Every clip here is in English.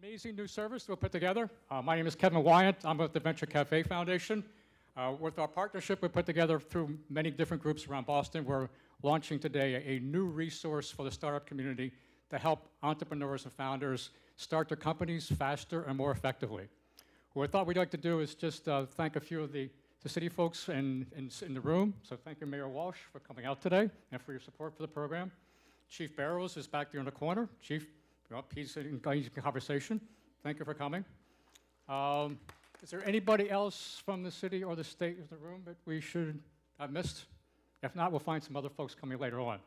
Amazing new service we'll put together. My name is Kevin Wyant. I'm with the Venture Cafe Foundation. With our partnership we put together through many different groups around Boston, we're launching today a new resource for the startup community to help entrepreneurs and founders start their companies faster and more effectively. What I thought we'd like to do is just thank a few of the city folks in the room. So thank you, Mayor Walsh, for coming out today and for your support for the program. Chief Barrows is back there in the corner. Chief, he's engaged in conversation. Thank you for coming. Is there anybody else from the city or the state in the room that we should have missed? If not, we'll find some other folks coming later on.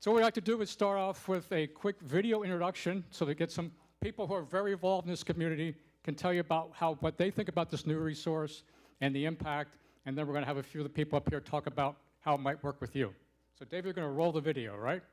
So what we'd like to do is start off with a quick video introduction so that get some people who are very involved in this community can tell you about what they think about this new resource and the impact, and then we're going to have a few of the people up here talk about how it might work with you. So Dave, you're going to roll the video, right?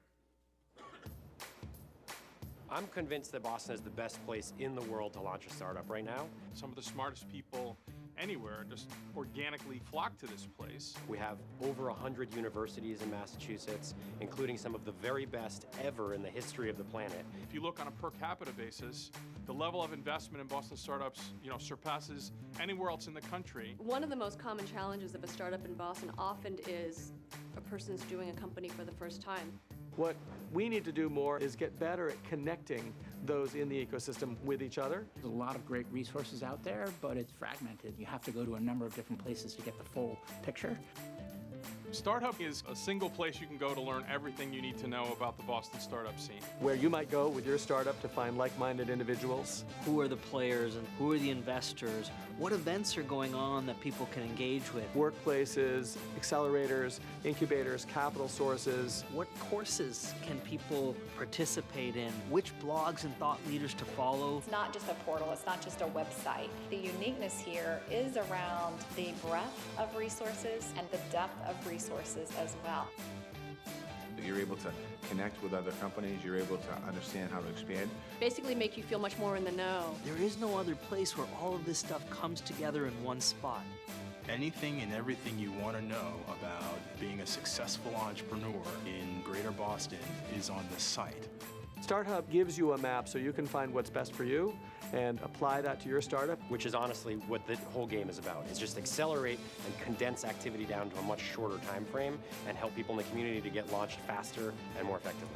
I'm convinced that Boston is the best place in the world to launch a startup right now. Some of the smartest people anywhere just organically flock to this place. We have over 100 universities in Massachusetts, including some of the very best ever in the history of the planet. If you look on a per capita basis, the level of investment in Boston startups, surpasses anywhere else in the country. One of the most common challenges of a startup in Boston often is a person's doing a company for the first time. What we need to do more is get better at connecting those in the ecosystem with each other. There's a lot of great resources out there, but it's fragmented. You have to go to a number of different places to get the full picture. StartHub is a single place you can go to learn everything you need to know about the Boston startup scene. Where you might go with your startup to find like-minded individuals. Who are the players and who are the investors? What events are going on that people can engage with? Workplaces, accelerators, incubators, capital sources. What courses can people participate in? Which blogs and thought leaders to follow? It's not just a portal, it's not just a website. The uniqueness here is around the breadth of resources and the depth of resources as well. You're able to connect with other companies, you're able to understand how to expand. Basically make you feel much more in the know. There is no other place where all of this stuff comes together in one spot. Anything and everything you want to know about being a successful entrepreneur in Greater Boston is on this site. StartHub gives you a map so you can find what's best for you and apply that to your startup. Which is honestly what the whole game is about, is just accelerate and condense activity down to a much shorter time frame and help people in the community to get launched faster and more effectively.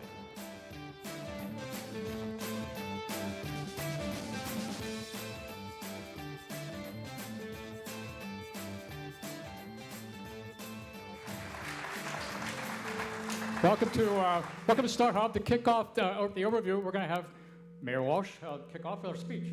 Welcome to StartHub. To kick off the overview, we're going to have Mayor Walsh kick off with our speech.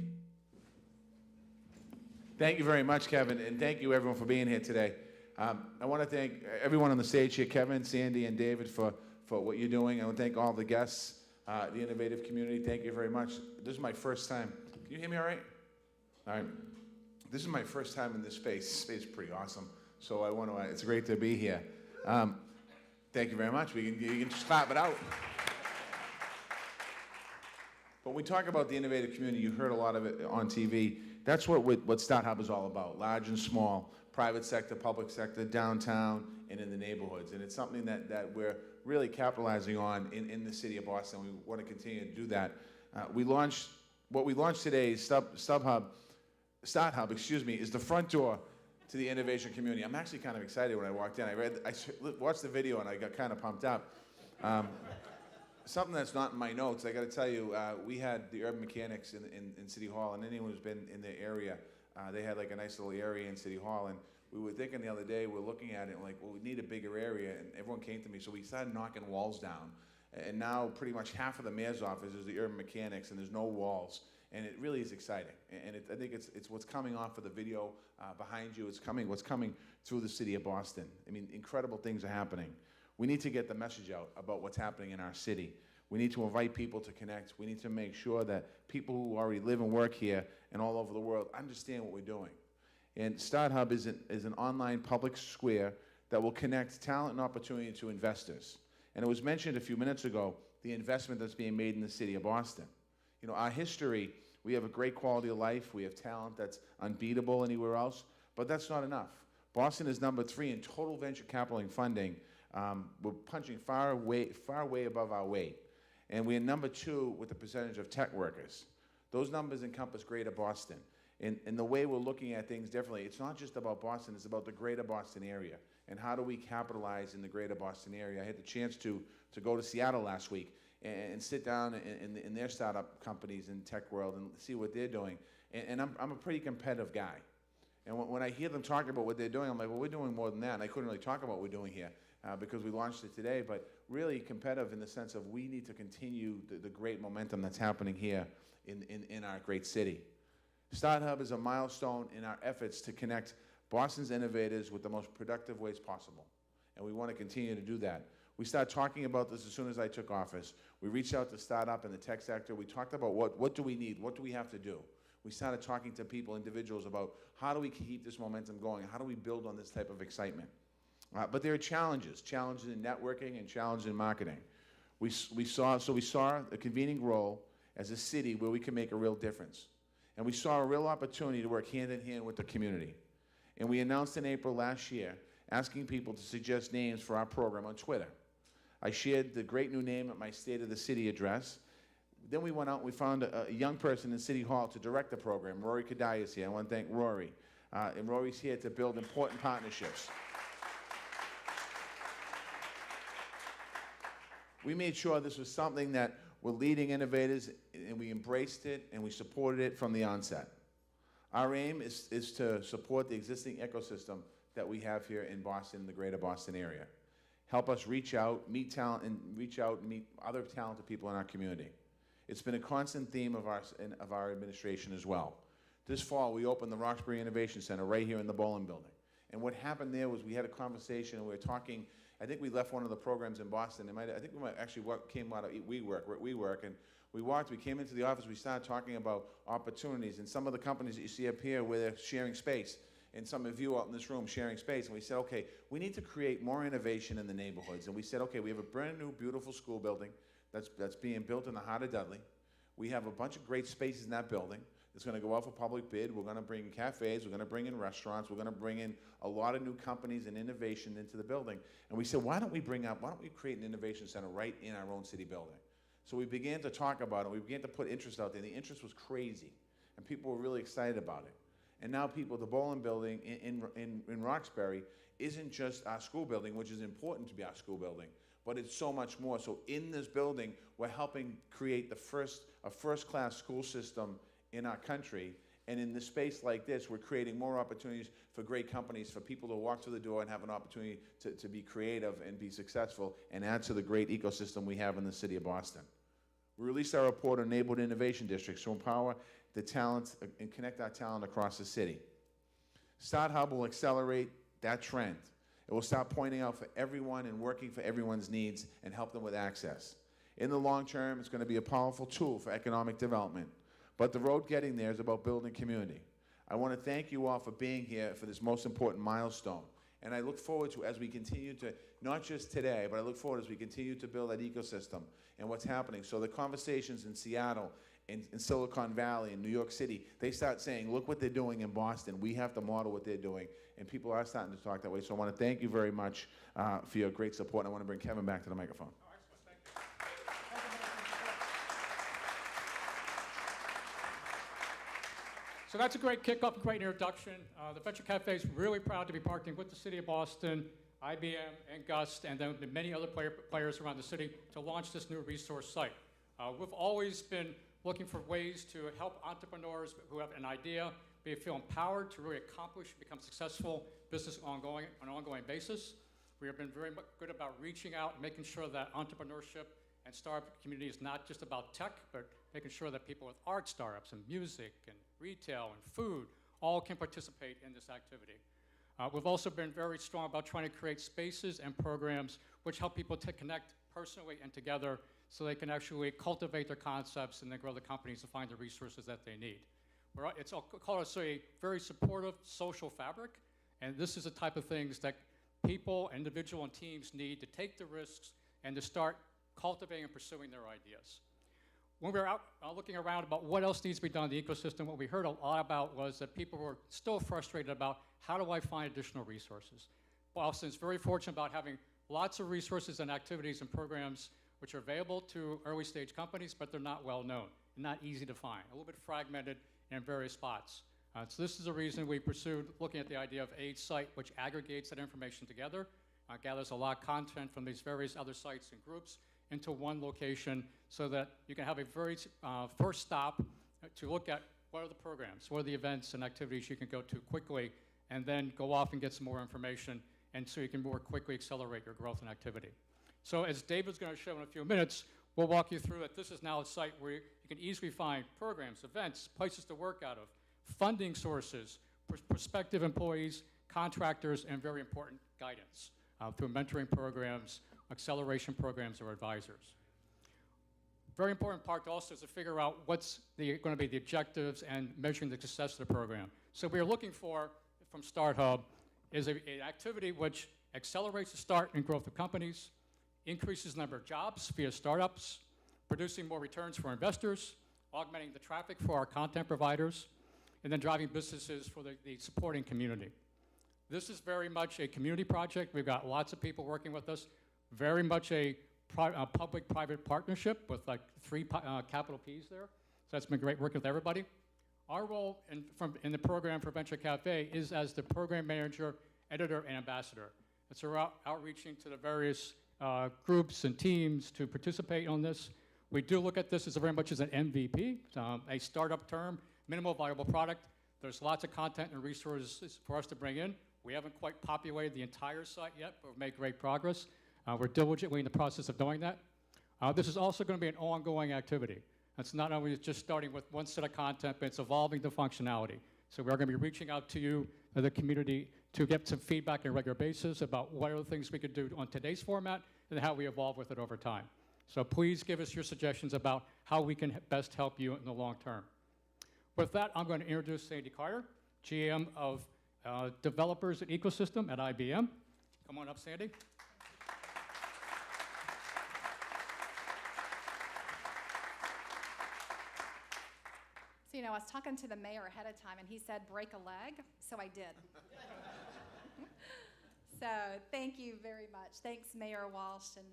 Thank you very much, Kevin, and thank you everyone for being here today. I want to thank everyone on the stage here, Kevin, Sandy, and David for what you're doing. I want to thank all the guests, the innovative community. Thank you very much. This is my first time. Can you hear me all right? All right. This is my first time in this space. This space is pretty awesome. So I want to, it's great to be here. Thank you very much. You can just clap it out. When we talk about the innovative community, you heard a lot of it on TV. That's what StartHub is all about, large and small, private sector, public sector, downtown, and in the neighborhoods. And it's something that we're really capitalizing on in the city of Boston. We want to continue to do that. What we launched today is StartHub, is the front door to the innovation community. I'm actually kind of excited when I walked in. I watched the video and I got kind of pumped up. Something that's not in my notes, I got to tell you, we had the urban mechanics in City Hall, and anyone who's been in the area, they had like a nice little area in City Hall, and we were thinking the other day, we're looking at it, like, well, we need a bigger area, and everyone came to me, so we started knocking walls down, and now pretty much half of the mayor's office is the urban mechanics, and there's no walls. And it really is exciting, and I think it's what's coming off of the video behind you. It's what's coming through the city of Boston. I mean, incredible things are happening. We need to get the message out about what's happening in our city. We need to invite people to connect. We need to make sure that people who already live and work here and all over the world understand what we're doing. And StartHub is an online public square that will connect talent and opportunity to investors. And it was mentioned a few minutes ago, the investment that's being made in the city of Boston. You know, our history, we have a great quality of life. We have talent that's unbeatable anywhere else, but that's not enough. Boston is number 3 in total venture capital and funding. We're punching far way above our weight. And we're number 2 with the percentage of tech workers. Those numbers encompass greater Boston. And the way we're looking at things differently, it's not just about Boston, it's about the greater Boston area. And how do we capitalize in the greater Boston area? I had the chance to go to Seattle last week and sit down in their startup companies in tech world and see what they're doing. And I'm a pretty competitive guy. And when I hear them talking about what they're doing, I'm like, well, we're doing more than that. And I couldn't really talk about what we're doing here because we launched it today, but really competitive in the sense of we need to continue the great momentum that's happening here in our great city. StartHub is a milestone in our efforts to connect Boston's innovators with the most productive ways possible. And we want to continue to do that. We started talking about this as soon as I took office. We reached out to startup in the tech sector. We talked about what do we need? What do we have to do? We started talking to people, individuals, about how do we keep this momentum going? How do we build on this type of excitement? But there are challenges in networking and challenges in marketing. We saw a convening role as a city where we can make a real difference. And we saw a real opportunity to work hand in hand with the community. And we announced in April last year, asking people to suggest names for our program on Twitter. I shared the great new name at my State of the City address. Then we went out and we found a young person in City Hall to direct the program. Rory Kadai is here. I want to thank Rory. And Rory's here to build important partnerships. We made sure this was something that we're leading innovators, and we embraced it, and we supported it from the onset. Our aim is to support the existing ecosystem that we have here in Boston, the greater Boston area. Help us reach out, meet other talented people in our community. It's been a constant theme of our administration as well. This fall, we opened the Roxbury Innovation Center right here in the Bowling Building. And what happened there was we had a conversation, and we were talking. I think we left one of the programs in Boston. I think we might actually came out of WeWork, and we came into the office, we started talking about opportunities, and some of the companies that you see up here where they're sharing space, and some of you out in this room sharing space, and we said, okay, we need to create more innovation in the neighborhoods. And we said, okay, we have a brand new, beautiful school building that's being built in the heart of Dudley. We have a bunch of great spaces in that building. It's going to go out for public bid. We're going to bring cafes. We're going to bring in restaurants. We're going to bring in a lot of new companies and innovation into the building. And we said, why don't we create an innovation center right in our own city building? So we began to talk about it. We began to put interest out there. The interest was crazy, and people were really excited about it. And now the Bowling Building in Roxbury isn't just our school building, which is important to be our school building, but it's so much more. So in this building, we're helping create a first-class school system in our country, and in this space like this, we're creating more opportunities for great companies, for people to walk through the door and have an opportunity to be creative and be successful and add to the great ecosystem we have in the city of Boston. We released our report on Enabled Innovation Districts to empower the talent and connect our talent across the city. StartHub will accelerate that trend. It will start pointing out for everyone and working for everyone's needs and help them with access. In the long term, it's going to be a powerful tool for economic development. But the road getting there is about building community. I want to thank you all for being here for this most important milestone. And I look forward to, as we continue to, not just today, but I look forward as we continue to build that ecosystem and what's happening. So the conversations in Seattle, in Silicon Valley, in New York City, they start saying, look what they're doing in Boston. We have to model what they're doing. And people are starting to talk that way. So I want to thank you very much for your great support. And I want to bring Kevin back to the microphone. So that's a great kickoff, great introduction. The Venture Cafe is really proud to be partnering with the City of Boston, IBM, and GUST, and then the many other players around the city to launch this new resource site. We've always been looking for ways to help entrepreneurs who have an idea feel empowered to really accomplish and become successful business on an ongoing basis. We have been very good about reaching out and making sure that entrepreneurship and startup community is not just about tech, but making sure that people with art startups and music and retail and food all can participate in this activity. We've also been very strong about trying to create spaces and programs which help people to connect personally and together so they can actually cultivate their concepts and then grow the companies to find the resources that they need. It's called a very supportive social fabric, and this is the type of things that people, individual and teams need to take the risks and to start cultivating and pursuing their ideas. When we were out looking around about what else needs to be done in the ecosystem, what we heard a lot about was that people were still frustrated about how do I find additional resources. Boston's very fortunate about having lots of resources and activities and programs which are available to early stage companies, but they're not well known. and not easy to find, a little bit fragmented in various spots. So this is the reason we pursued looking at the idea of a site which aggregates that information together, gathers a lot of content from these various other sites and groups into one location so that you can have a very first stop to look at what are the programs, what are the events and activities you can go to quickly, and then go off and get some more information, and so you can more quickly accelerate your growth and activity. So as David's going to show in a few minutes, we'll walk you through that this is now a site where you can easily find programs, events, places to work out of, funding sources, prospective employees, contractors, and very important guidance through mentoring programs, acceleration programs, or advisors. Very important part also is to figure out what's going to be the objectives and measuring the success of the program. So we are looking for, from StartHub, is an activity which accelerates the start and growth of companies, increases the number of jobs via startups, producing more returns for investors, augmenting the traffic for our content providers, and then driving businesses for the supporting community. This is very much a community project. We've got lots of people working with us, very much a public-private partnership with like 3 capital Ps there. So that's been great working with everybody. Our role in the program for Venture Cafe is as the program manager, editor, and ambassador. And so we're outreaching to the various groups and teams to participate on this. We do look at this as very much as an MVP, a startup term, minimal viable product. There's lots of content and resources for us to bring in. We haven't quite populated the entire site yet, but we've made great progress. We're diligently in the process of doing that. This is also going to be an ongoing activity. It's not only just starting with one set of content, but it's evolving the functionality. So we're going to be reaching out to you, the community, to get some feedback on a regular basis about what are the things we could do on today's format and how we evolve with it over time. So please give us your suggestions about how we can best help you in the long term. With that, I'm going to introduce Sandy Carter, GM of Developers and Ecosystem at IBM. Come on up, Sandy. So, I was talking to the mayor ahead of time, and he said, break a leg, so I did. So thank you very much. Thanks, Mayor Walsh and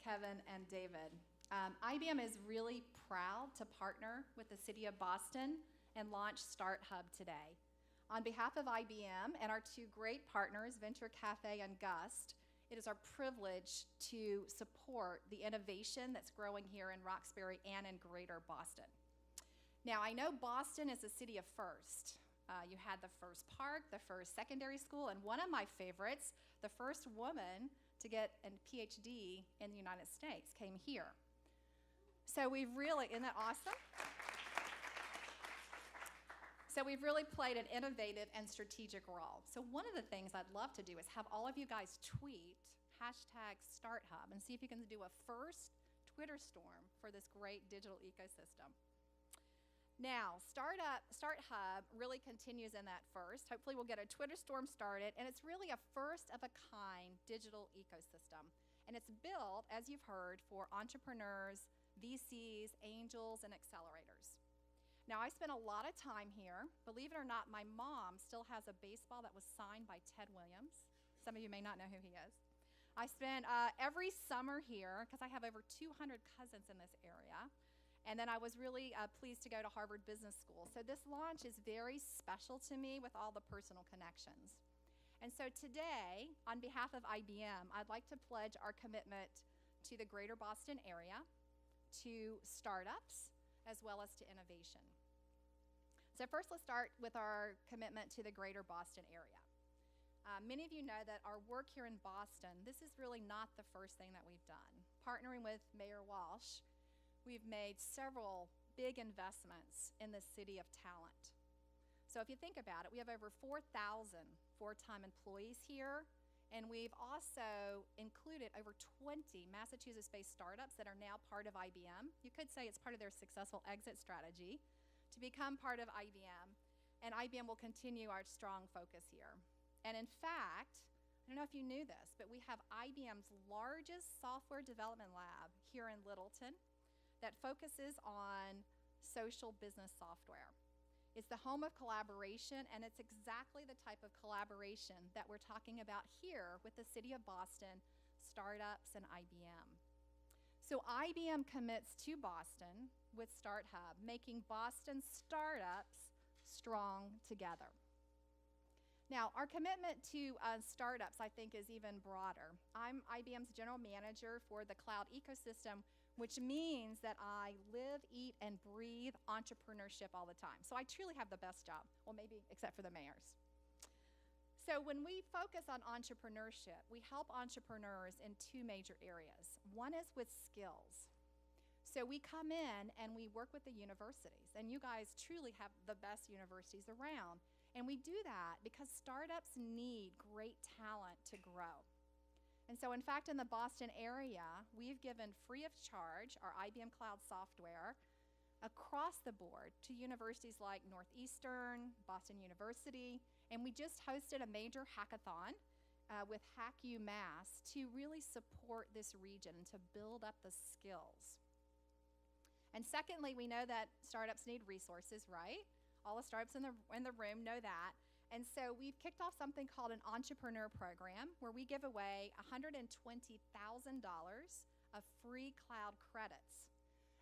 Kevin and David. IBM is really proud to partner with the City of Boston and launch StartHub today. On behalf of IBM and our 2 great partners, Venture Cafe and Gust, it is our privilege to support the innovation that's growing here in Roxbury and in Greater Boston. Now, I know Boston is a city of first. You had the first park, the first secondary school, and one of my favorites, the first woman to get a PhD in the United States came here. So we've really, isn't that awesome? So we've really played an innovative and strategic role. So one of the things I'd love to do is have all of you guys tweet #StartHub and see if you can do a first Twitter storm for this great digital ecosystem. Now, StartHub really continues in that first. Hopefully we'll get a Twitter storm started, and it's really a first-of-a-kind digital ecosystem. And it's built, as you've heard, for entrepreneurs, VCs, angels, and accelerators. Now, I spent a lot of time here. Believe it or not, my mom still has a baseball that was signed by Ted Williams. Some of you may not know who he is. I spent every summer here, because I have over 200 cousins in this area. And then I was really pleased to go to Harvard Business School. So this launch is very special to me with all the personal connections. And so today, on behalf of IBM, I'd like to pledge our commitment to the Greater Boston area, to startups, as well as to innovation. So first, let's start with our commitment to the Greater Boston area. Many of you know that our work here in Boston, this is really not the first thing that we've done. Partnering with Mayor Walsh, we've made several big investments in the city of talent. So if you think about it, we have over 4,000 full-time employees here, and we've also included over 20 Massachusetts-based startups that are now part of IBM. You could say it's part of their successful exit strategy to become part of IBM, and IBM will continue our strong focus here. And in fact, I don't know if you knew this, but we have IBM's largest software development lab here in Littleton that focuses on social business software. It's the home of collaboration, and it's exactly the type of collaboration that we're talking about here with the City of Boston, startups, and IBM. So IBM commits to Boston with StartHub, making Boston startups strong together. Now, our commitment to startups, I think, is even broader. I'm IBM's general manager for the cloud ecosystem, which means that I live, eat, and breathe entrepreneurship all the time. So I truly have the best job, well, maybe except for the mayor's. So when we focus on entrepreneurship, we help entrepreneurs in two major areas. One is with skills. So we come in and we work with the universities, and you guys truly have the best universities around. And we do that because startups need great talent to grow. And so in fact, in the Boston area, we've given free of charge our IBM Cloud software across the board to universities like Northeastern, Boston University, and we just hosted a major hackathon with Hack UMass to really support this region and to build up the skills. And secondly, we know that startups need resources, right? All the startups in the room know that. And so we've kicked off something called an entrepreneur program where we give away $120,000 of free cloud credits.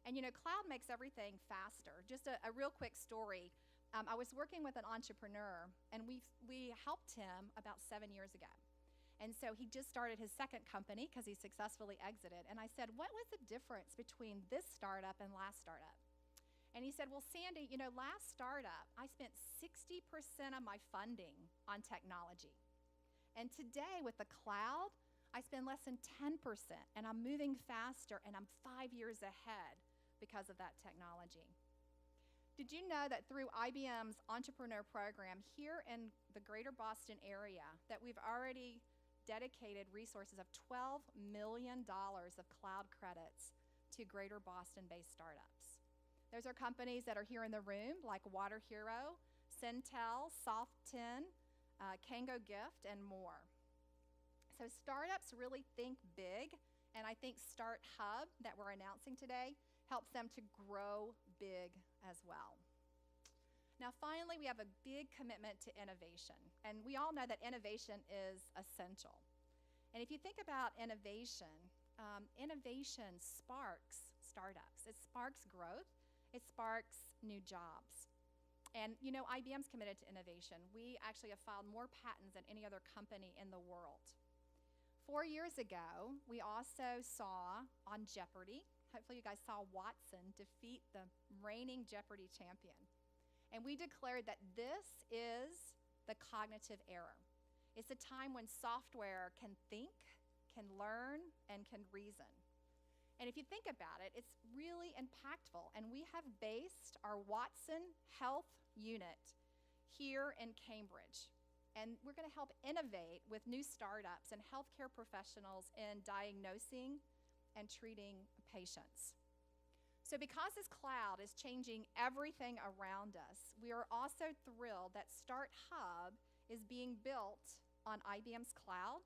And you know, cloud makes everything faster. Just a real quick story. I was working with an entrepreneur, and we helped him about 7 years ago. And so he just started his second company because he successfully exited. And I said, what was the difference between this startup and last startup? And he said, well, Sandy, you know, last startup, I spent 60% of my funding on technology. And today with the cloud, I spend less than 10%, and I'm moving faster, and I'm 5 years ahead because of that technology. Did you know that through IBM's entrepreneur program here in the greater Boston area that we've already dedicated resources of $12 million of cloud credits to greater Boston-based startups? Those are companies that are here in the room, like Water Hero, Centel, Soft10, Kango Gift, and more. So startups really think big, and I think StartHub that we're announcing today helps them to grow big as well. Now finally, we have a big commitment to innovation, and we all know that innovation is essential. And if you think about innovation, innovation sparks startups. It sparks growth. It sparks new jobs. And you know, IBM's committed to innovation. We actually have filed more patents than any other company in the world. 4 years ago, we also saw on Jeopardy, hopefully you guys saw Watson defeat the reigning Jeopardy champion. And we declared that this is the cognitive era. It's a time when software can think, can learn, and can reason. And if you think about it, it's really impactful. And we have based our Watson Health unit here in Cambridge. And we're going to help innovate with new startups and healthcare professionals in diagnosing and treating patients. So because this cloud is changing everything around us, we are also thrilled that StartHub is being built on IBM's cloud.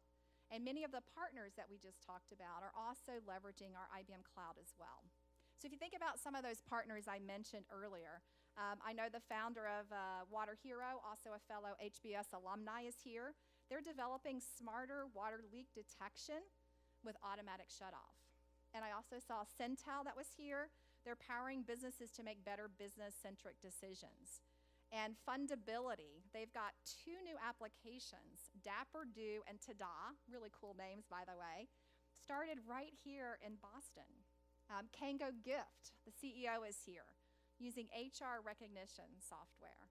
And many of the partners that we just talked about are also leveraging our IBM cloud as well. So if you think about some of those partners I mentioned earlier, I know the founder of Water Hero, also a fellow HBS alumni, is here. They're developing smarter water leak detection with automatic shutoff. And I also saw Centel that was here. They're powering businesses to make better business-centric decisions. And Fundability, they've got 2 new applications, Dapper Do and Tada, really cool names by the way, started right here in Boston. Kango Gift, the CEO is here, using HR recognition software.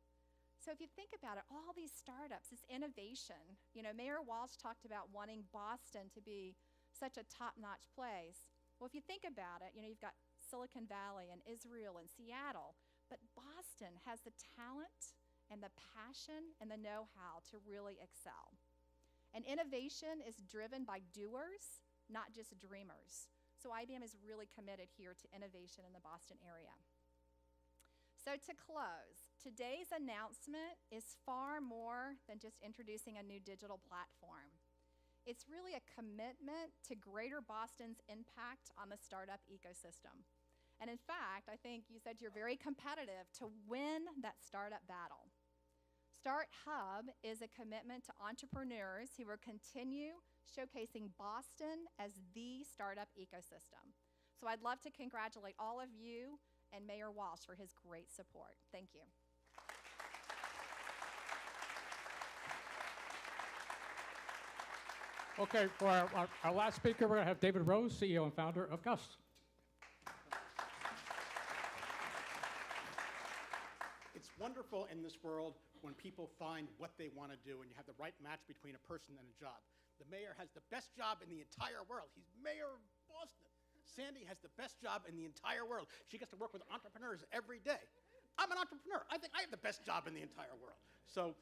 So if you think about it, all these startups, this innovation, you know, Mayor Walsh talked about wanting Boston to be such a top-notch place. Well, if you think about it, you know, you've got Silicon Valley and Israel and Seattle, but Boston has the talent and the passion and the know-how to really excel. And innovation is driven by doers, not just dreamers. So IBM is really committed here to innovation in the Boston area. So to close, today's announcement is far more than just introducing a new digital platform. It's really a commitment to greater Boston's impact on the startup ecosystem. And in fact, I think you said you're very competitive to win that startup battle. StartHub is a commitment to entrepreneurs who will continue showcasing Boston as the startup ecosystem. So I'd love to congratulate all of you and Mayor Walsh for his great support. Thank you. Okay, for our last speaker, we're going to have David Rose, CEO and founder of Gus. It's wonderful in this world when people find what they want to do and you have the right match between a person and a job. The mayor has the best job in the entire world. He's mayor of Boston. Sandy has the best job in the entire world. She gets to work with entrepreneurs every day. I'm an entrepreneur. I think I have the best job in the entire world. So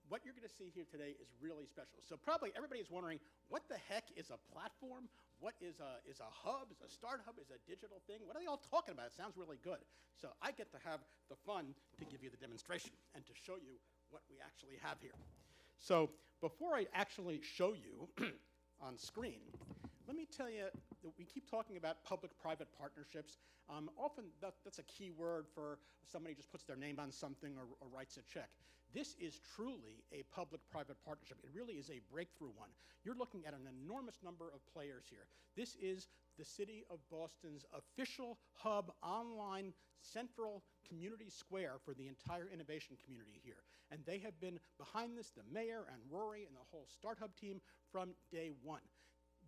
what you're going to see here today is really special. So probably everybody is wondering, what the heck is a platform? What is a hub? Is a StartHub? Is a digital thing? What are they all talking about? It sounds really good. So I get to have the fun to give you the demonstration and to show you what we actually have here. So before I actually show you on screen, let me tell you that we keep talking about public-private partnerships. Often that's a key word for somebody who just puts their name on something or writes a check. This is truly a public-private partnership. It really is a breakthrough one. You're looking at an enormous number of players here. This is the City of Boston's official hub, online, central community square for the entire innovation community here. And they have been behind this, the mayor and Rory and the whole StartHub team, from day one.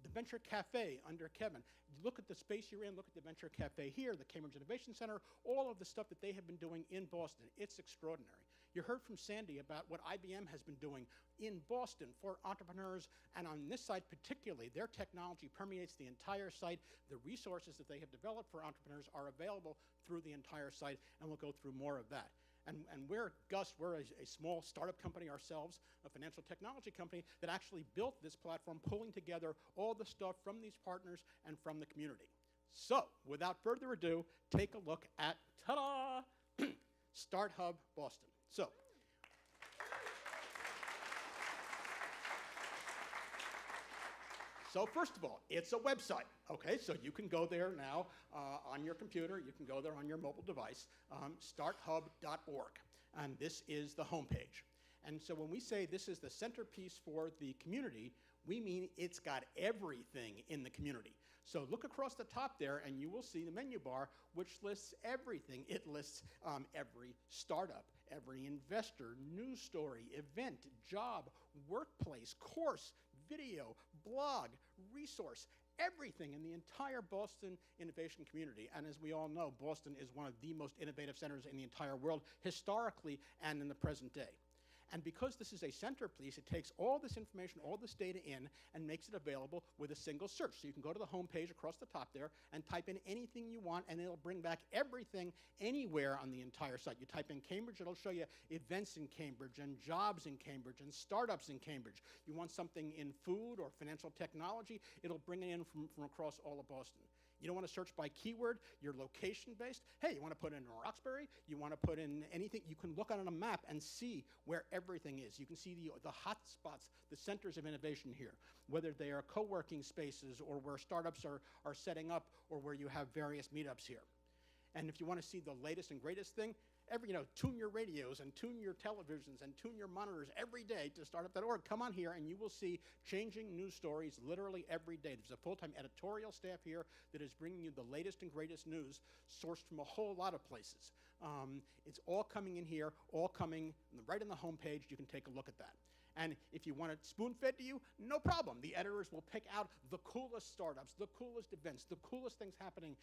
The Venture Cafe under Kevin. Look at the space you're in, look at the Venture Cafe here, the Cambridge Innovation Center, all of the stuff that they have been doing in Boston. It's extraordinary. You heard from Sandy about what IBM has been doing in Boston for entrepreneurs, and on this site particularly, their technology permeates the entire site. The resources that they have developed for entrepreneurs are available through the entire site, and we'll go through more of that. And we're Gus, we're a small startup company ourselves, a financial technology company that actually built this platform, pulling together all the stuff from these partners and from the community. So, without further ado, take a look at, ta-da, StartHub Boston. So first of all, it's a website, okay? So you can go there now on your computer, you can go there on your mobile device, starthub.org, and this is the homepage. And so when we say this is the centerpiece for the community, we mean it's got everything in the community. So look across the top there and you will see the menu bar, which lists everything. It lists every startup, every investor, news story, event, job, workplace, course, video, blog, resource, everything in the entire Boston innovation community. And as we all know, Boston is one of the most innovative centers in the entire world, historically and in the present day. And because this is a centerpiece, it takes all this information, all this data in, and makes it available with a single search. So you can go to the home page across the top there and type in anything you want, and it'll bring back everything anywhere on the entire site. You type in Cambridge, it'll show you events in Cambridge, and jobs in Cambridge, and startups in Cambridge. You want something in food or financial technology, it'll bring it in from across all of Boston. You don't want to search by keyword, you're location-based. Hey, you want to put in Roxbury, you want to put in anything, you can look on a map and see where everything is. You can see the hot spots, the centers of innovation here, whether they are co-working spaces or where startups are setting up or where you have various meetups here. And if you want to see the latest and greatest thing, tune your radios and tune your televisions and tune your monitors every day to startup.org. Come on here and you will see changing news stories literally every day. There's a full-time editorial staff here that is bringing you the latest and greatest news sourced from a whole lot of places. It's all coming in here, all coming right on the homepage. You can take a look at that. And if you want it spoon-fed to you, no problem. The editors will pick out the coolest startups, the coolest events, the coolest things happening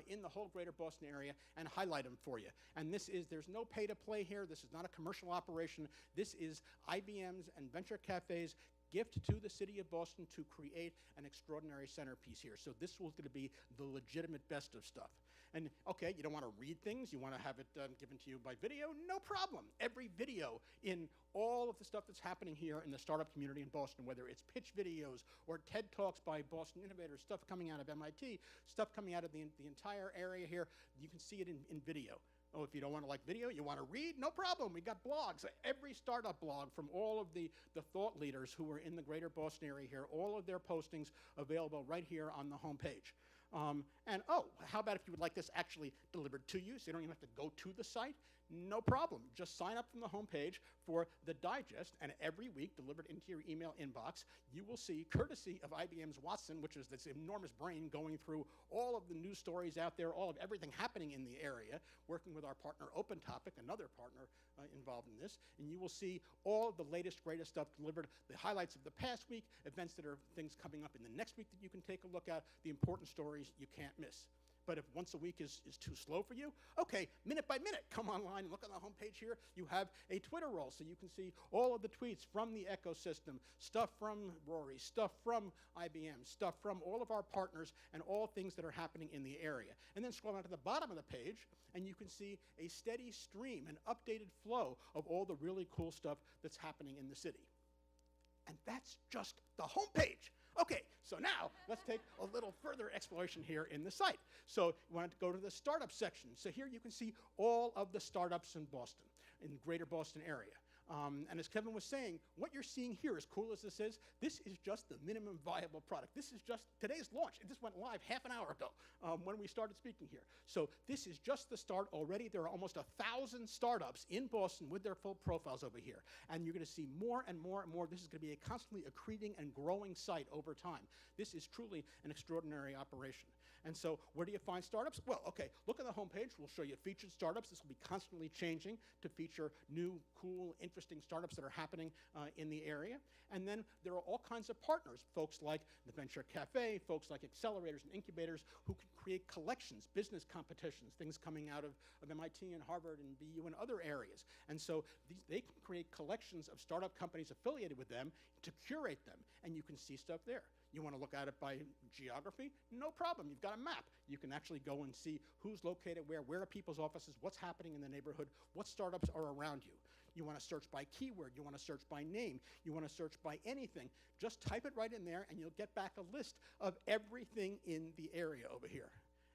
in the whole greater Boston area and highlight them for you. And there's no pay-to-play here. This is not a commercial operation. This is IBM's and Venture Cafe's gift to the city of Boston to create an extraordinary centerpiece here. So this was going to be the legitimate best of stuff. And okay, you don't want to read things, you want to have it given to you by video, no problem. Every video in all of the stuff that's happening here in the startup community in Boston, whether it's pitch videos or TED Talks by Boston innovators, stuff coming out of MIT, stuff coming out of the entire area here, you can see it in video. Oh, if you don't want to like video, you want to read, no problem. We got blogs. Every startup blog from all of the thought leaders who are in the greater Boston area here, all of their postings available right here on the homepage. And oh, how about if you would like this actually delivered to you so you don't even have to go to the site? No problem. Just sign up from the homepage for the digest, and every week, delivered into your email inbox, you will see, courtesy of IBM's Watson, which is this enormous brain going through all of the news stories out there, all of everything happening in the area, working with our partner OpenTopic, another partner involved in this, and you will see all of the latest, greatest stuff delivered, the highlights of the past week, events that are things coming up in the next week that you can take a look at, the important stories you can't miss. But if once a week is too slow for you, okay, minute by minute, come online and look on the homepage here. You have a Twitter roll, so you can see all of the tweets from the ecosystem, stuff from Rory, stuff from IBM, stuff from all of our partners, and all things that are happening in the area. And then scroll down to the bottom of the page, and you can see a steady stream, an updated flow of all the really cool stuff that's happening in the city. And that's just the homepage. Okay, so now let's take a little further exploration here in the site. So you want to go to the startup section. So here you can see all of the startups in Boston, in the greater Boston area. And as Kevin was saying, what you're seeing here, as cool as this is just the minimum viable product. This is just today's launch. It just went live half an hour ago when we started speaking here. So this is just the start already. There are almost 1,000 startups in Boston with their full profiles over here. And you're going to see more and more and more. This is going to be a constantly accreting and growing site over time. This is truly an extraordinary operation. And so where do you find startups? Well, okay, look at the homepage. We'll show you featured startups. This will be constantly changing to feature new, cool, interesting startups that are happening in the area. And then there are all kinds of partners, folks like the Venture Cafe, folks like accelerators and incubators who can create collections, business competitions, things coming out of MIT and Harvard and BU and other areas. And so they can create collections of startup companies affiliated with them to curate them, and you can see stuff there. You want to look at it by geography? No problem. You've got a map. You can actually go and see who's located where are people's offices, what's happening in the neighborhood, what startups are around you. You want to search by keyword. You want to search by name. You want to search by anything. Just type it right in there, and you'll get back a list of everything in the area over here.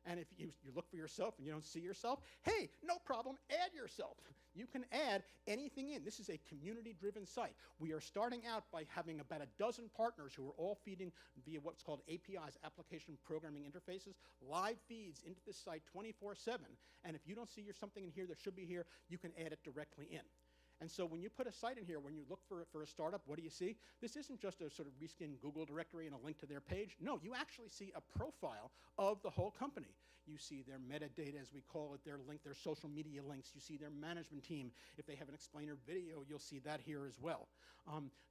And if you look for yourself and you don't see yourself, hey, no problem, add yourself. You can add anything in. This is a community-driven site. We are starting out by having about 12 partners who are all feeding via what's called APIs, Application Programming Interfaces, live feeds into this site 24/7. And if you don't see something in here that should be here, you can add it directly in. And so when you put a site in here, when you look for a startup, what do you see? This isn't just a sort of reskin Google directory and a link to their page. No, you actually see a profile of the whole company. You see their metadata, as we call it, their link, their social media links. You see their management team. If they have an explainer video, you'll see that here as well.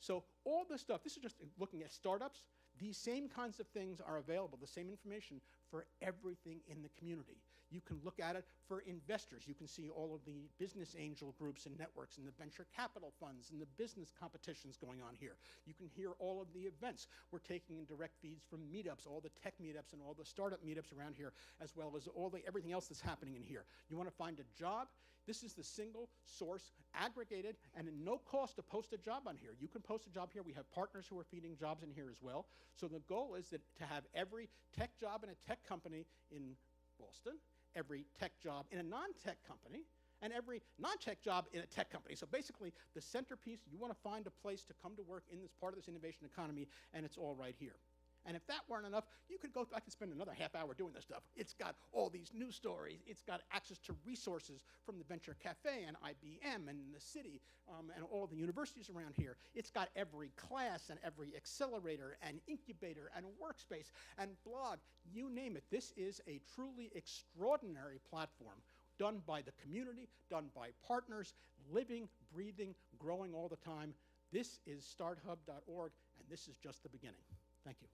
So all this stuff, this is just looking at startups. These same kinds of things are available, the same information for everything in the community. You can look at it for investors. You can see all of the business angel groups and networks and the venture capital funds and the business competitions going on here. You can hear all of the events. We're taking in direct feeds from meetups, all the tech meetups and all the startup meetups around here, as well as everything else that's happening in here. You want to find a job? This is the single source, aggregated, and at no cost to post a job on here. You can post a job here. We have partners who are feeding jobs in here as well. So the goal is that to have every tech job in a tech company in Boston, every tech job in a non-tech company, and every non-tech job in a tech company. So basically, the centerpiece, you want to find a place to come to work in this part of this innovation economy, and it's all right here. And if that weren't enough, you could go, I could spend another half hour doing this stuff. It's got all these news stories. It's got access to resources from the Venture Cafe and IBM and the city and all the universities around here. It's got every class and every accelerator and incubator and workspace and blog, you name it. This is a truly extraordinary platform done by the community, done by partners, living, breathing, growing all the time. This is StartHub.org, and this is just the beginning. Thank you.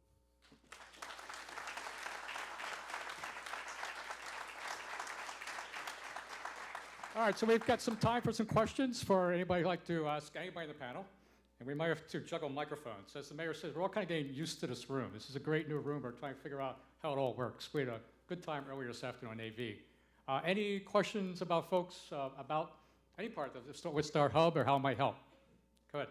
All right, so we've got some time for some questions for anybody who'd like to ask anybody in the panel. And we might have to juggle microphones. As the mayor says, we're all kind of getting used to this room. This is a great new room. We're trying to figure out how it all works. We had a good time earlier this afternoon on AV. Any questions about folks about any part of this with StartHub or how it might help? Go ahead.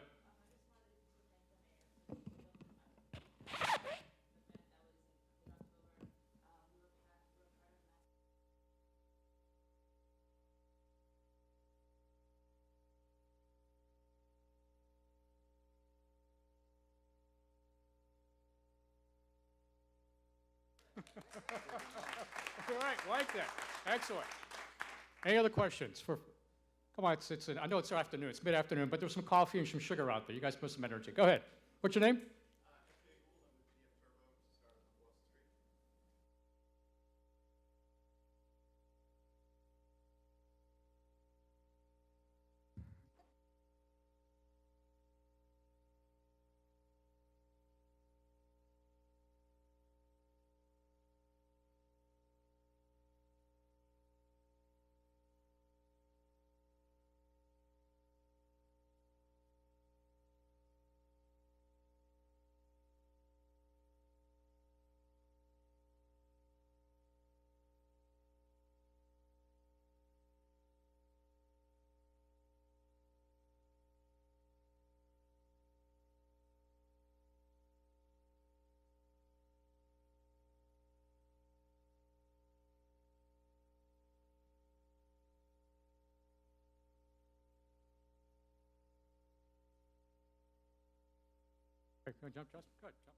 All right, like that. Excellent. Any other questions for Come on, I know it's afternoon, it's mid-afternoon, but there's some coffee and some sugar out there. You guys put some energy. Go ahead. What's your name? Go jump, Justin. Good. Jump.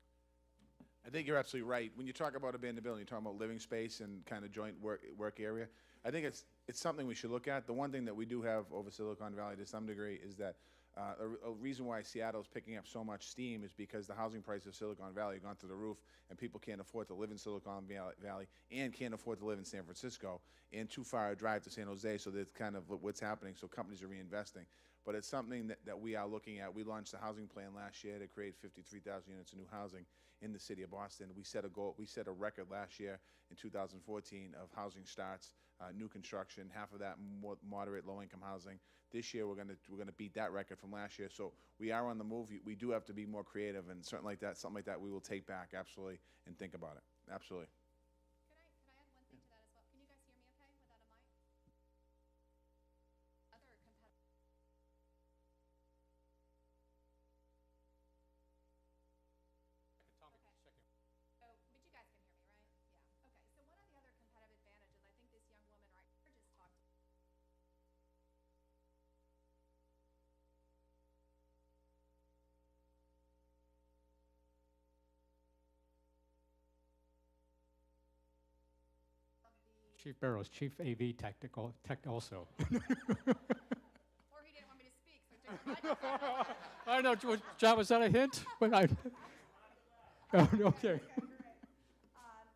I think you're absolutely right. When you talk about abandoned building, you're talking about living space and kind of joint work area. I think it's something we should look at. The one thing that we do have over Silicon Valley to some degree is that a reason why Seattle's picking up so much steam is because the housing prices of Silicon Valley have gone through the roof, and people can't afford to live in Silicon Valley and can't afford to live in San Francisco and too far a drive to San Jose. So that's kind of what's happening. So companies are reinvesting. But it's something that we are looking at. We launched the housing plan last year to create 53,000 units of new housing in the city of Boston. We set a goal. We set a record last year in 2014 of housing starts, new construction. Half of that moderate, low-income housing. This year we're gonna beat that record from last year. So we are on the move. We do have to be more creative, and something like that we will take back absolutely and think about it. Absolutely. Can I add one thing to that as well? Can you guys hear me okay without a mic? Other competitive. So, but you guys can hear me, right? Yeah. Okay. So one of the other competitive advantages, I think this young woman right here just talked. Chief Barrows, Chief AV Tech also. Or he didn't want me to speak, so took the microphone. I know, John, was that a hint? Oh, okay.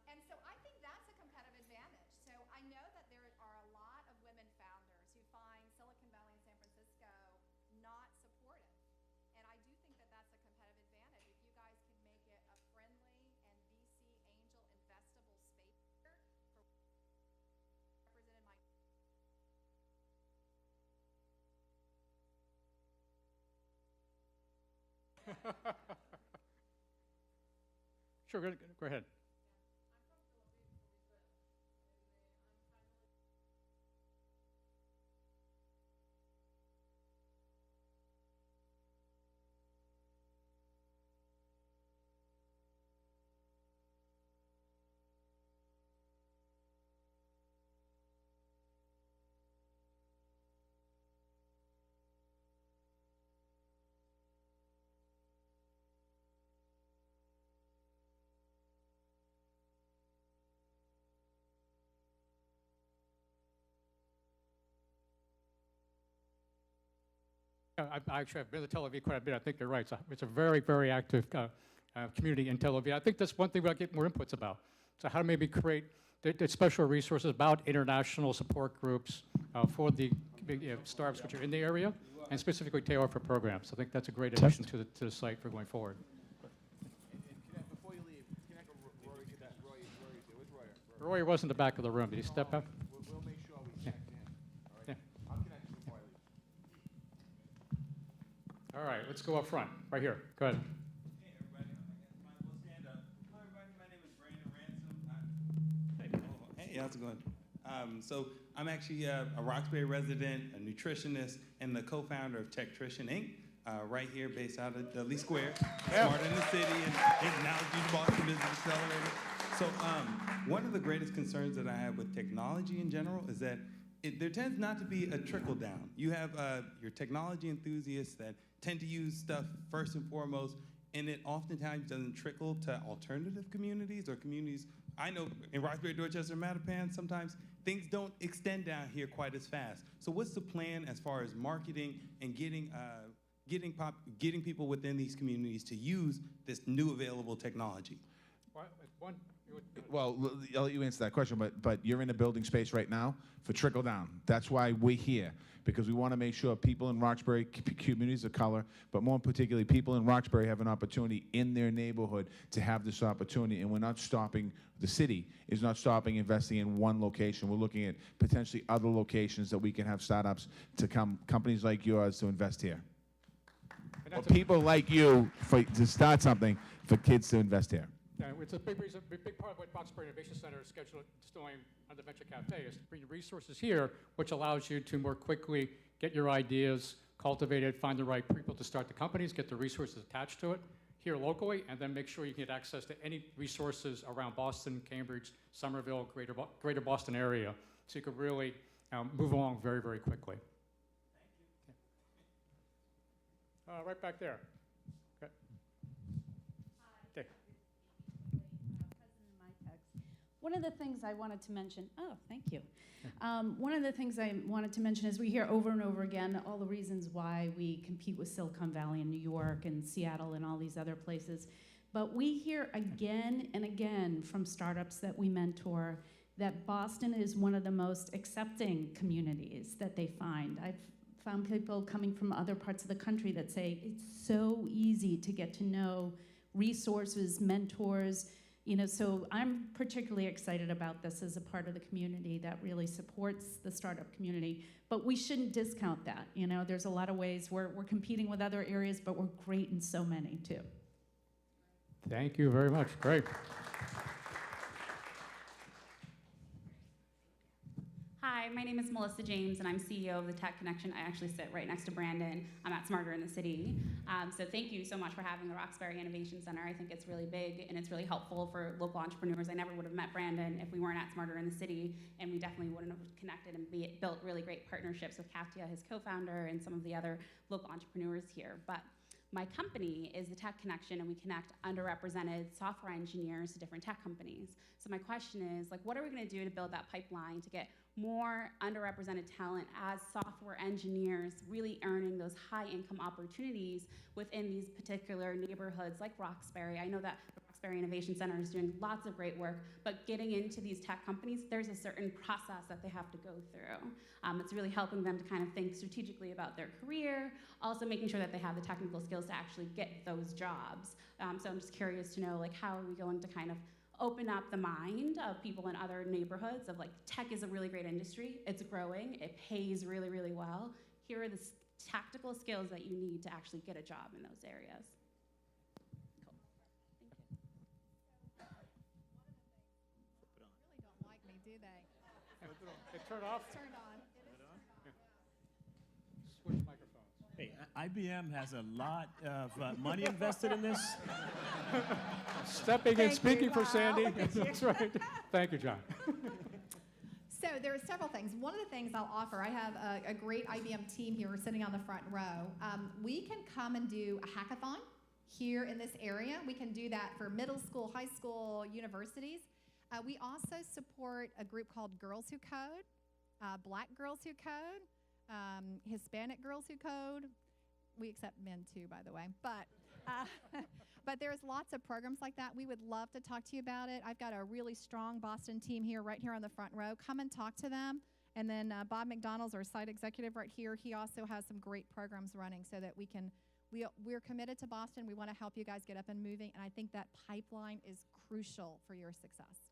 And so I think that's a competitive advantage. So I know that there are a lot of women founders who find Silicon Valley and San Francisco not supportive. And I do think that that's a competitive advantage. If you guys can make it a friendly and VC angel investable space here for represented my Sure, go ahead. I've been to Tel Aviv quite a bit. I think you're right. It's a very, very active community in Tel Aviv. I think that's one thing we'll get more inputs about. So how to maybe create the special resources about international support groups for the startups which are in the area, and specifically tailored for programs. I think that's a great addition to the site for going forward. Before you leave, can I go, Rory, get that? Rory, where's Rory? Roy was in the back of the room. Did he step up? We'll make sure we connect to him. All right? Yeah. I'll connect you before I leave. All right, let's go up front, right here. Go ahead. Hey, everybody. Might as well stand up. Hello, everybody. My name is Brandon Ransom. Hey, how's it going? So I'm actually a Roxbury resident, a nutritionist, and the co-founder of Techtrition Inc. Right here, based out of Dudley Square, smarter in the city, and now the Boston Business Accelerator. So one of the greatest concerns that I have with technology in general is that there tends not to be a trickle down. You have your technology enthusiasts that tend to use stuff first and foremost, and it oftentimes doesn't trickle to alternative communities or communities. I know in Roxbury, Dorchester, Mattapan, sometimes things don't extend down here quite as fast. So what's the plan as far as marketing and getting people within these communities to use this new available technology? Well, I'll let you answer that question, but you're in a building space right now for trickle down. That's why we're here, because we want to make sure people in Roxbury, communities of color, but more particularly people in Roxbury have an opportunity in their neighborhood to have this opportunity. And we're not stopping, the city is not stopping investing in one location. We're looking at potentially other locations that we can have startups to come, companies like yours to invest here. Or people like you to start something for kids to invest here. Yeah, it's a big reason, a big part of what Roxbury Innovation Center is doing on the Venture Cafe is to bring resources here, which allows you to more quickly get your ideas cultivated, find the right people to start the companies, get the resources attached to it here locally, and then make sure you can get access to any resources around Boston, Cambridge, Somerville, greater Boston area, so you can really move along very, very quickly. Thank you. Right back there. Okay. Okay. One of the things I wanted to mention, thank you. One of the things I wanted to mention is we hear over and over again all the reasons why we compete with Silicon Valley and New York and Seattle and all these other places. But we hear again and again from startups that we mentor that Boston is one of the most accepting communities that they find. I've found people coming from other parts of the country that say it's so easy to get to know resources, mentors. You know, so I'm particularly excited about this as a part of the community that really supports the startup community. But we shouldn't discount that. You know, there's a lot of ways we're competing with other areas, but we're great in so many too. Thank you very much. Great. Hi, my name is Melissa James, and I'm CEO of the Tech Connection. I actually sit right next to Brandon. I'm at Smarter in the City. So thank you so much for having the Roxbury Innovation Center. I think it's really big, and it's really helpful for local entrepreneurs. I never would have met Brandon if we weren't at Smarter in the City, and we definitely wouldn't have connected and built really great partnerships with Katia, his co-founder, and some of the other local entrepreneurs here. But my company is the Tech Connection, and we connect underrepresented software engineers to different tech companies. So my question is, like, what are we going to do to build that pipeline to get more underrepresented talent as software engineers really earning those high-income opportunities within these particular neighborhoods like Roxbury? I know that the Roxbury Innovation Center is doing lots of great work, but getting into these tech companies, there's a certain process that they have to go through. It's really helping them to kind of think strategically about their career, also making sure that they have the technical skills to actually get those jobs. So I'm just curious to know, like, how are we going to kind of open up the mind of people in other neighborhoods of, like, tech is a really great industry, it's growing, it pays really, really well. Here are the tactical skills that you need to actually get a job in those areas. Cool. Thank you. Really don't like me, do they? It turned off? Turned on. Switch microphones. Hey, IBM has a lot of money invested in this. Stepping and speaking for Sandy. That's right. Thank you, John. So there are several things. One of the things I'll offer, I have a great IBM team here sitting on the front row. We can come and do a hackathon here in this area. We can do that for middle school, high school, universities. We also support a group called Girls Who Code, Black Girls Who Code, Hispanic Girls Who Code. We accept men too, by the way. But there's lots of programs like that. We would love to talk to you about it. I've got a really strong Boston team here, right here on the front row. Come and talk to them. And then Bob McDonald's our site executive right here. He also has some great programs running so that we're committed to Boston. We want to help you guys get up and moving. And I think that pipeline is crucial for your success.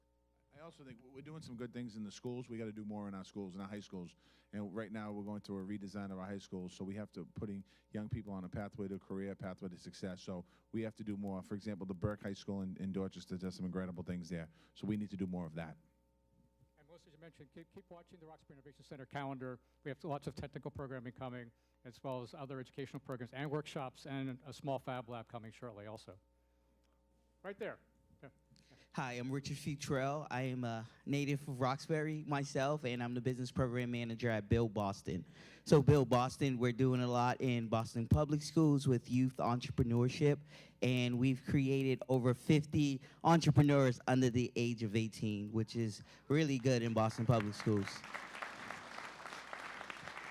I also think we're doing some good things in the schools. We got to do more in our schools, in our high schools. And right now we're going through a redesign of our high schools. So we have to putting young people on a pathway to career, pathway to success. So we have to do more. For example, the Burke High School in Dorchester does some incredible things there. So we need to do more of that. And Melissa, as you mentioned, keep watching the Roxbury Innovation Center calendar. We have lots of technical programming coming, as well as other educational programs and workshops, and a small fab lab coming shortly also. Right there. Hi, I'm Richard Futrell. I am a native of Roxbury myself, and I'm the business program manager at Build Boston. So Build Boston, we're doing a lot in Boston public schools with youth entrepreneurship, and we've created over 50 entrepreneurs under the age of 18, which is really good in Boston public schools.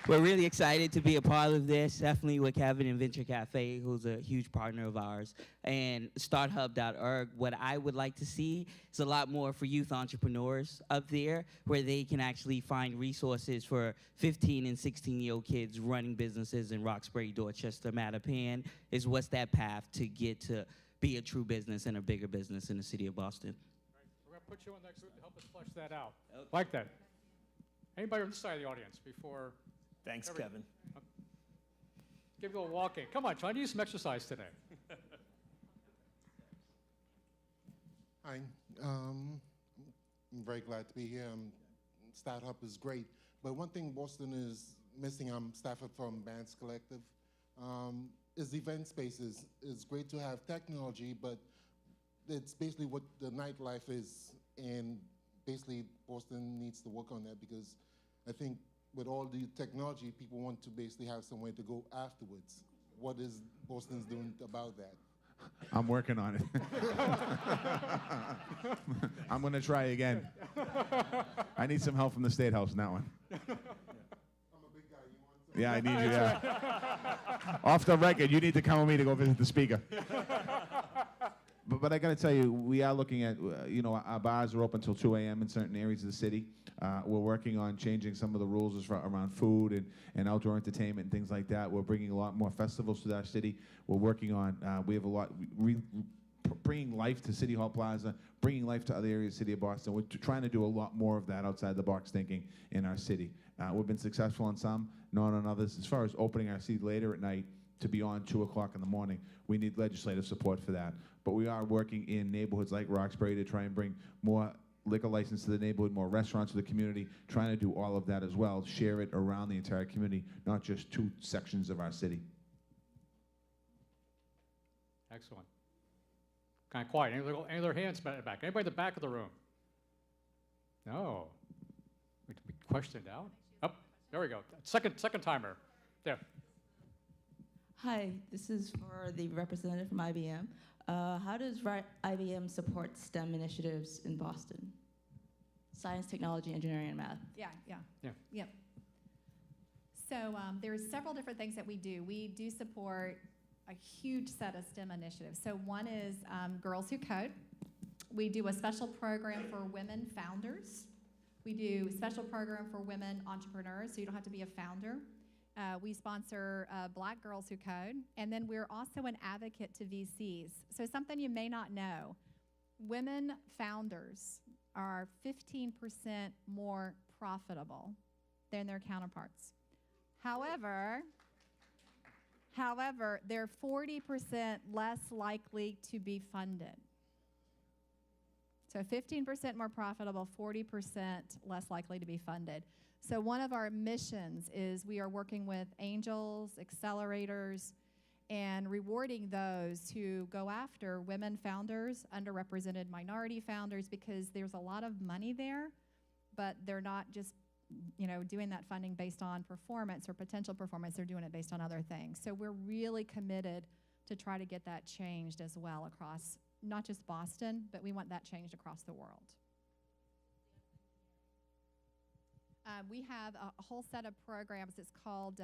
We're really excited to be a part of this, definitely with Kevin and Venture Cafe, who's a huge partner of ours, and StartHub.org. What I would like to see is a lot more for youth entrepreneurs up there, where they can actually find resources for 15 and 16-year-old kids running businesses in Roxbury, Dorchester, Mattapan. Is what's that path to get to be a true business and a bigger business in the city of Boston. Right. We're going to put you on that group to help us flesh that out. Okay. Like that. Anybody on this side of the audience before? Thanks, Kevin. Give you a walking. Come on, try to use some exercise today. Hi. I'm very glad to be here. StartHub is great. But one thing Boston is missing, I'm Stafford from Bands Collective, is event spaces. It's great to have technology, but it's basically what the nightlife is. And basically, Boston needs to work on that, because I think with all the technology, people want to basically have somewhere to go afterwards. What is Boston's doing about that? I'm working on it. I'm going to try again. I need some help from the State House on that one. I'm a big guy. You want some? Yeah, I need you, yeah. Off the record, you need to come with me to go visit the speaker. But I got to tell you, we are looking at, our bars are open until 2 a.m. in certain areas of the city. We're working on changing some of the rules around food and outdoor entertainment and things like that. We're bringing a lot more festivals to our city. We're working on, we have a lot, bringing life to City Hall Plaza, bringing life to other areas of the city of Boston. We're trying to do a lot more of that outside the box thinking in our city. We've been successful on some, not on others. As far as opening our city later at night to beyond 2 o'clock in the morning, we need legislative support for that. But we are working in neighborhoods like Roxbury to try and bring more liquor license to the neighborhood, more restaurants to the community, trying to do all of that as well, share it around the entire community, not just 2 sections of our city. Excellent. Kind of quiet. Any other hands back? Anybody in the back of the room? No. We questioned out. Oh, there we go. Second timer. There. Hi, this is for the representative from IBM. How does IBM support STEM initiatives in Boston? Science, technology, engineering, and math. Yeah. So there's several different things that we do. We do support a huge set of STEM initiatives. So one is Girls Who Code. We do a special program for women founders. We do a special program for women entrepreneurs, so you don't have to be a founder. We sponsor Black Girls Who Code, and then we're also an advocate to VCs. So something you may not know, women founders are 15% more profitable than their counterparts. However, they're 40% less likely to be funded. So 15% more profitable, 40% less likely to be funded. So one of our missions is we are working with angels, accelerators, and rewarding those who go after women founders, underrepresented minority founders, because there's a lot of money there, but they're not just doing that funding based on performance or potential performance. They're doing it based on other things. So we're really committed to try to get that changed as well across not just Boston, but we want that changed across the world. We have a whole set of programs. It's called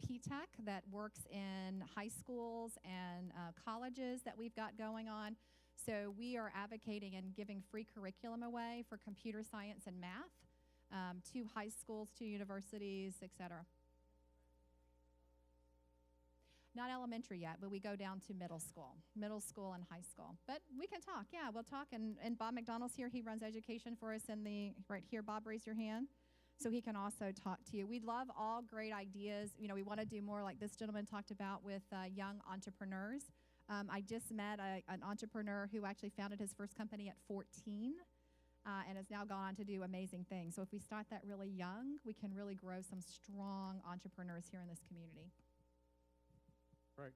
PTech that works in high schools and colleges that we've got going on. So we are advocating and giving free curriculum away for computer science and math to high schools, to universities, et cetera. Not elementary yet, but we go down to middle school and high school. But we can talk, yeah, we'll talk. And Bob McDonald's here, he runs education for us right here. Bob, raise your hand. So he can also talk to you. We love all great ideas. We want to do more like this gentleman talked about with young entrepreneurs. I just met an entrepreneur who actually founded his first company at 14 and has now gone on to do amazing things. So if we start that really young, we can really grow some strong entrepreneurs here in this community. Right.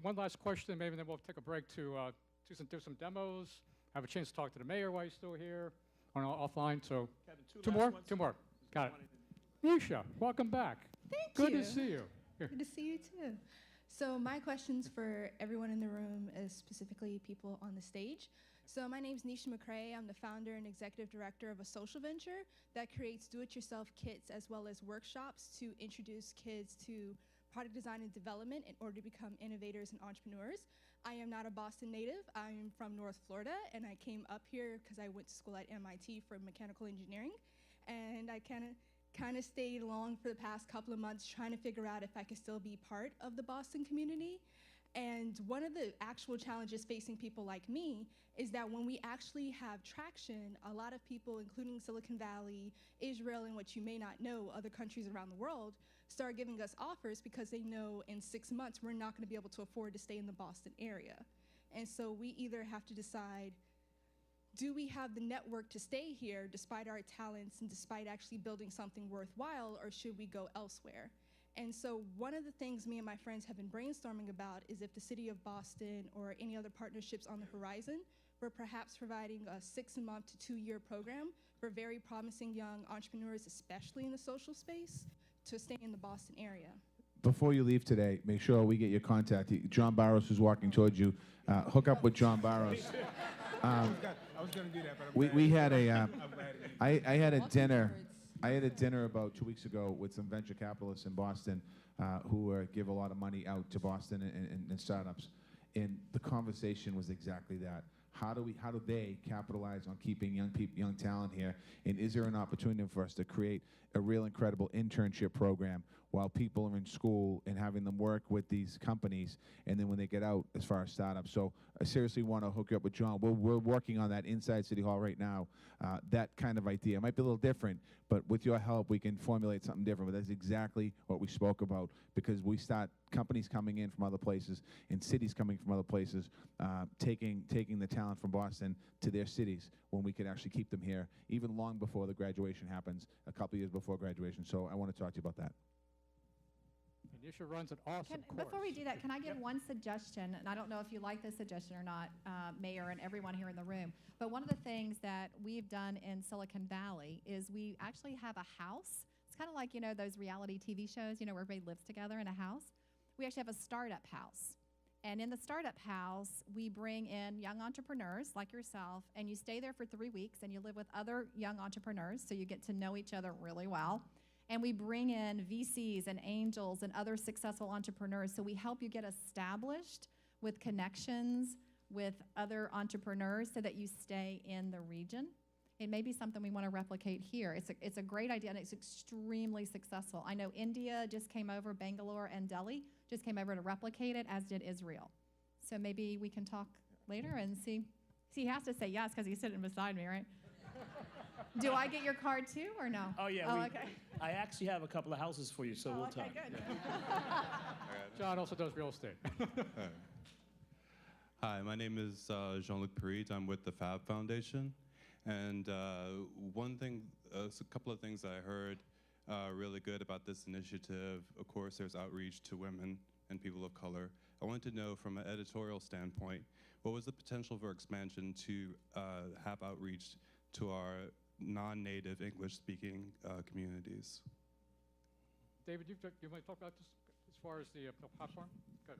One last question, maybe, then we'll take a break to do some demos. have a chance to talk to the mayor while he's still here on offline. So Kevin, two last more? ones. Two more. Got it. Nisha, welcome back. Thank Good you. to see you. Here. Good to see you too. So my question's for everyone in the room, specifically people on the stage. So my name's Nisha McCrae. I'm the founder and executive director of a social venture that creates do-it-yourself kits as well as workshops to introduce kids to product design and development in order to become innovators and entrepreneurs. I am not a Boston native. I'm from North Florida, and I came up here because I went to school at MIT for mechanical engineering, and I kind of stayed along for the past couple of months trying to figure out if I could still be part of the Boston community. And one of the actual challenges facing people like me is that when we actually have traction, a lot of people, including Silicon Valley, Israel, and what you may not know, other countries around the world, start giving us offers because they know in 6 months we're not going to be able to afford to stay in the Boston area. And so we either have to decide, do we have the network to stay here despite our talents and despite actually building something worthwhile, or should we go elsewhere? And so one of the things me and my friends have been brainstorming about is if the city of Boston or any other partnerships on the horizon were perhaps providing a 6-month to 2-year program for very promising young entrepreneurs, especially in the social space, to stay in the Boston area. Before you leave today, make sure we get your contact. John Barros is walking towards you. Hook up with John Barros. I was going to do that, but We had a, I had a dinner. I had a dinner about 2 weeks ago with some venture capitalists in Boston who give a lot of money out to Boston and startups. And the conversation was exactly that. How do they capitalize on keeping young talent here? And is there an opportunity for us to create a real incredible internship program while people are in school and having them work with these companies, and then when they get out as far as startups? So I seriously want to hook you up with John. We're working on that inside City Hall right now. That kind of idea. It might be a little different, but with your help, we can formulate something different. But that's exactly what we spoke about, because we start companies coming in from other places and cities coming from other places, taking the talent from Boston to their cities when we could actually keep them here even long before the graduation happens, a couple years before graduation. So I want to talk to you about that. Nisha runs an awesome course. Before we do that, can I give one suggestion? And I don't know if you like this suggestion or not, Mayor and everyone here in the room. But one of the things that we've done in Silicon Valley is we actually have a house. It's kind of like, you know, those reality TV shows, you know, where everybody lives together in a house. We actually have a startup house. And in the startup house, we bring in young entrepreneurs like yourself, and you stay there for 3 weeks, and you live with other young entrepreneurs, so you get to know each other really well. And we bring in VCs and angels and other successful entrepreneurs. So we help you get established with connections with other entrepreneurs so that you stay in the region. It may be something we want to replicate here. It's a great idea, and it's extremely successful. I know India just came over, Bangalore and Delhi just came over to replicate it, as did Israel. So maybe we can talk later and see. He has to say yes because he's sitting beside me, right? Do I get your card too, or no? Oh, yeah. Okay. I actually have a couple of houses for you, so we'll talk. Okay, good. John also does real estate. Hi, my name is Jean-Luc Parit. I'm with the Fab Foundation. And one thing, a couple of things I heard really good about this initiative. Of course, there's outreach to women and people of color. I wanted to know, from an editorial standpoint, what was the potential for expansion to have outreach to our non-native English-speaking communities? David, you might talk about this as far as the platform? Good.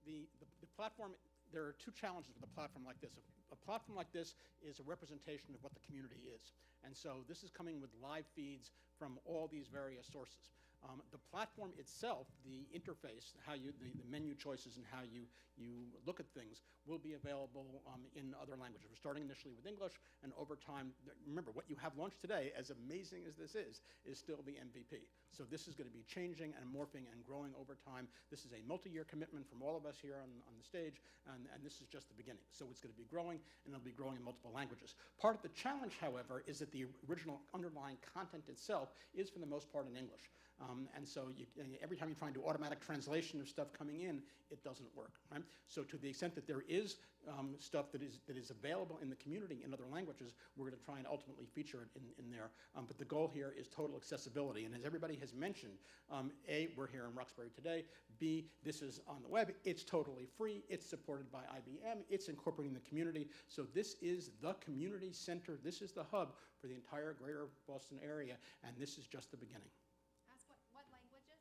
The platform, there are two challenges with a platform like this. A platform like this is a representation of what the community is. And so this is coming with live feeds from all these various sources. The platform itself, the interface, the menu choices and how you look at things will be available in other languages. We're starting initially with English, and over time, remember, what you have launched today, as amazing as this is still the MVP. So this is going to be changing and morphing and growing over time. This is a multi-year commitment from all of us here on the stage, and this is just the beginning. So it's going to be growing, and it'll be growing in multiple languages. Part of the challenge, however, is that the original underlying content itself is, for the most part, in English. And so every time you try and do automatic translation of stuff coming in, it doesn't work, right? So to the extent that there is stuff that is available in the community in other languages, we're going to try and ultimately feature it in there. But the goal here is total accessibility. And as everybody has mentioned, A, we're here in Roxbury today. B, this is on the web. It's totally free. It's supported by IBM. It's incorporating the community. So this is the community center. This is the hub for the entire greater Boston area. And this is just the beginning. Ask what languages?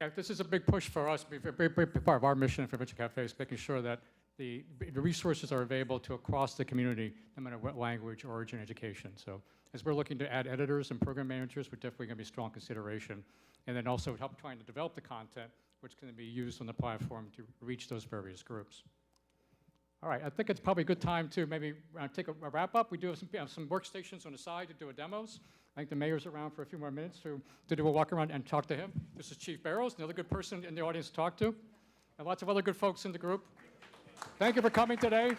Yeah, this is a big push for us, a big part of our mission for Venture Cafe is making sure that the resources are available to across the community, no matter what language, origin, education. So as we're looking to add editors and program managers, we're definitely going to be a strong consideration. And then also help trying to develop the content, which can be used on the platform to reach those various groups. All right, I think it's probably a good time to maybe take a wrap up. We do have some workstations on the side to do a demos. I think the mayor's around for a few more minutes to do a walk around and talk to him. This is Chief Barrows, another good person in the audience to talk to, and lots of other good folks in the group. Thank you for coming today.